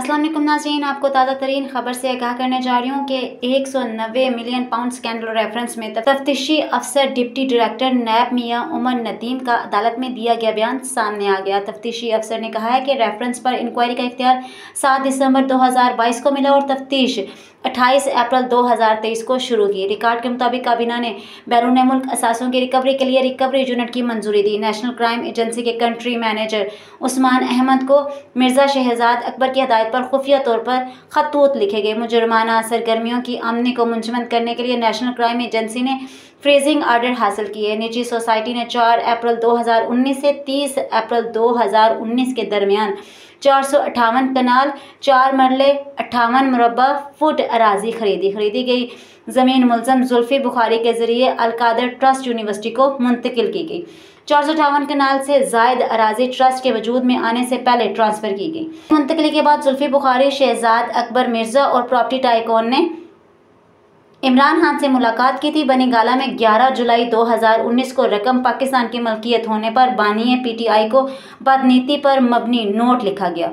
अस्सलाम वालेकुम नाज़रीन, आपको ताज़ा तरीन खबर से आगाह करने जा रही हूँ कि 190 मिलियन पाउंड स्कैंडल रेफरेंस में तफ्तीशी अफसर डिप्टी डायरेक्टर नैब मियां उमर नदीम का अदालत में दिया गया बयान सामने आ गया। तफ्तीशी अफसर ने कहा है कि रेफरेंस पर इंक्वायरी का इख्तियार 7 दिसंबर 2022 को मिला और तफ्तीश 28 अप्रैल 2023 को शुरू की। रिकॉर्ड के मुताबिक काबीना ने बैरून मुल्क असासों की रिकवरी के लिए रिकवरी यूनिट की मंजूरी दी। नेशनल क्राइम एजेंसी के कंट्री मैनेजर उस्मान अहमद को मिर्जा शहजाद अकबर की हिदायत पर खुफिया तौर पर खतूत लिखे गए। मुजरमाना सरगर्मियों की आमदनी को मुंजमद करने के लिए नेशनल क्राइम एजेंसी ने फ्रीजिंग आर्डर हासिल किए। निजी सोसाइटी ने 4 अप्रैल 2019 से 30 अप्रैल 2019 के दरमियान 458 कनाल 4 मरले 58 मुरब्बा फुट अराजी खरीदी गई ज़मीन मुलजम जुल्फी बुखारी के जरिए अलकादर ट्रस्ट यूनिवर्सिटी को मुंतकिल की गई। 458 कनाल से जायद अराजी ट्रस्ट के वजूद में आने से पहले ट्रांसफर की गई। मुंतकिली के बाद जुल्फी बुखारी, शहजाद अकबर मिर्जा और प्रॉपर्टी टाइकून ने इमरान खान से मुलाकात की थी। बनीगाला में 11 जुलाई 2019 को रकम पाकिस्तान की मलकियत होने पर बानिए पीटीआई को बदनीति पर मबनी नोट लिखा गया।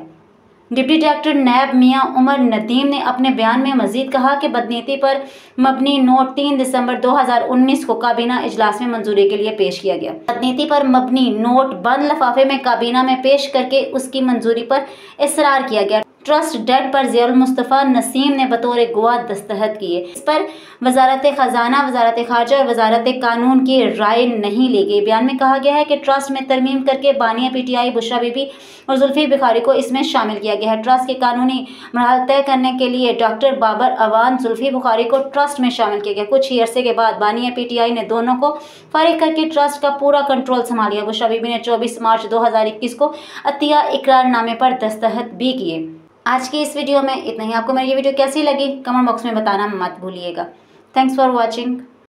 डिप्टी डायरेक्टर नैब मियां उमर नदीम ने अपने बयान में मजीद कहा कि बदनीति पर मबनी नोट 3 दिसंबर 2019 को काबीना इजलास में मंजूरी के लिए पेश किया गया। बदनीति पर मबनी नोट बंद लिफाफे में काबीना में पेश करके उसकी मंजूरी पर इसरार किया गया। ट्रस्ट डेट पर ज़ियाउल मुस्तफ़ा नसीम ने बतौर गवाह दस्तखत किए। इस पर वजारत खजाना, वजारत खारजा और वजारत कानून की राय नहीं ली गई। बयान में कहा गया है कि ट्रस्ट में तरमीम करके बानिया पीटीआई, बुशरा बीबी और जुल्फी बुखारी को इसमें शामिल किया गया है। ट्रस्ट के कानूनी मरहल तय करने के लिए डॉक्टर बाबर अवान, जुल्फी बुखारी को ट्रस्ट में शामिल किया गया। कुछ ही अरसे के बाद बानिया पीटीआई ने दोनों को फारिग करके ट्रस्ट का पूरा कंट्रोल संभाल लिया। बुशरा बीबी ने 24 मार्च 2021 को अतिया इकरारनामे पर दस्तखत भी किए। आज की इस वीडियो में इतना ही। आपको मेरी ये वीडियो कैसी लगी कमेंट बॉक्स में बताना मत भूलिएगा। Thanks for watching.